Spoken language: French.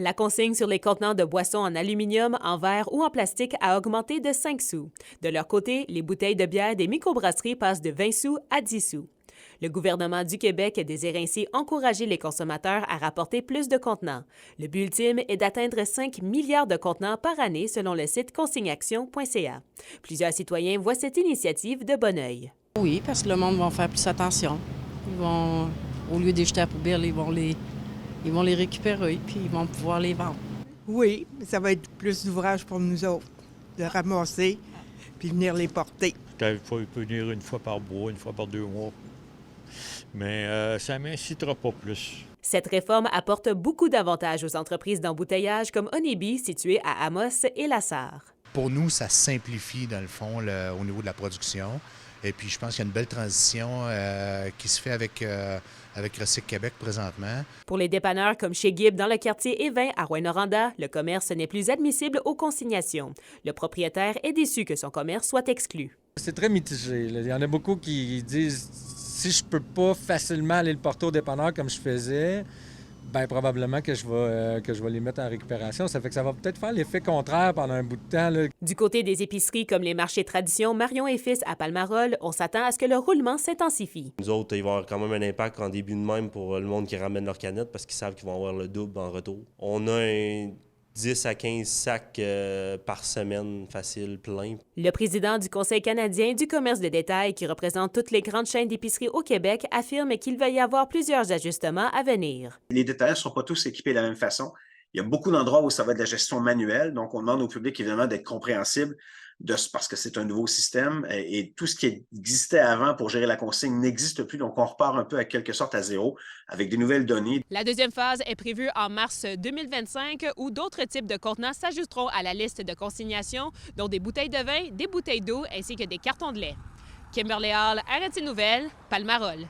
La consigne sur les contenants de boissons en aluminium, en verre ou en plastique a augmenté de 5 sous. De leur côté, les bouteilles de bière des microbrasseries passent de 20 sous à 10 sous. Le gouvernement du Québec désire ainsi encourager les consommateurs à rapporter plus de contenants. Le but ultime est d'atteindre 5 milliards de contenants par année selon le site consignaction.ca. Plusieurs citoyens voient cette initiative de bon œil. Oui, parce que le monde va faire plus attention. Au lieu de les jeter à la poubelle, ils vont les récupérer puis ils vont pouvoir les vendre. Oui, ça va être plus d'ouvrage pour nous autres, de ramasser puis venir les porter. Il faut venir une fois par mois, une fois par 2 mois. Mais ça ne m'incitera pas plus. Cette réforme apporte beaucoup d'avantages aux entreprises d'embouteillage comme Honeybee, située à Amos et La Sarre. Pour nous, ça simplifie, dans le fond, au niveau de la production. Et puis, je pense qu'il y a une belle transition qui se fait avec Recycle Québec présentement. Pour les dépanneurs comme chez Gibb dans le quartier Évin à Rouyn-Noranda, le commerce n'est plus admissible aux consignations. Le propriétaire est déçu que son commerce soit exclu. C'est très mitigé. Il y en a beaucoup qui disent si je peux pas facilement aller le porter au dépanneur comme je faisais, bien probablement que je vais les mettre en récupération. Ça fait que ça va peut-être faire l'effet contraire pendant un bout de temps, là. Du côté des épiceries comme les marchés Tradition, Marion et Fils à Palmarol, on s'attend à ce que le roulement s'intensifie. Nous autres, il va y avoir quand même un impact en début de même pour le monde qui ramène leurs canettes parce qu'ils savent qu'ils vont avoir le double en retour. On a un 10 à 15 sacs par semaine facile, plein. Le président du Conseil canadien du commerce de détail, qui représente toutes les grandes chaînes d'épicerie au Québec, affirme qu'il va y avoir plusieurs ajustements à venir. Les détaillants ne sont pas tous équipés de la même façon. Il y a beaucoup d'endroits où ça va être de la gestion manuelle, donc on demande au public évidemment d'être compréhensible parce que c'est un nouveau système et tout ce qui existait avant pour gérer la consigne n'existe plus, donc on repart un peu à quelque sorte à zéro avec des nouvelles données. La deuxième phase est prévue en mars 2025 où d'autres types de contenants s'ajouteront à la liste de consignation, dont des bouteilles de vin, des bouteilles d'eau ainsi que des cartons de lait. Kimberly Hall, RNC Nouvelles, Palmarol.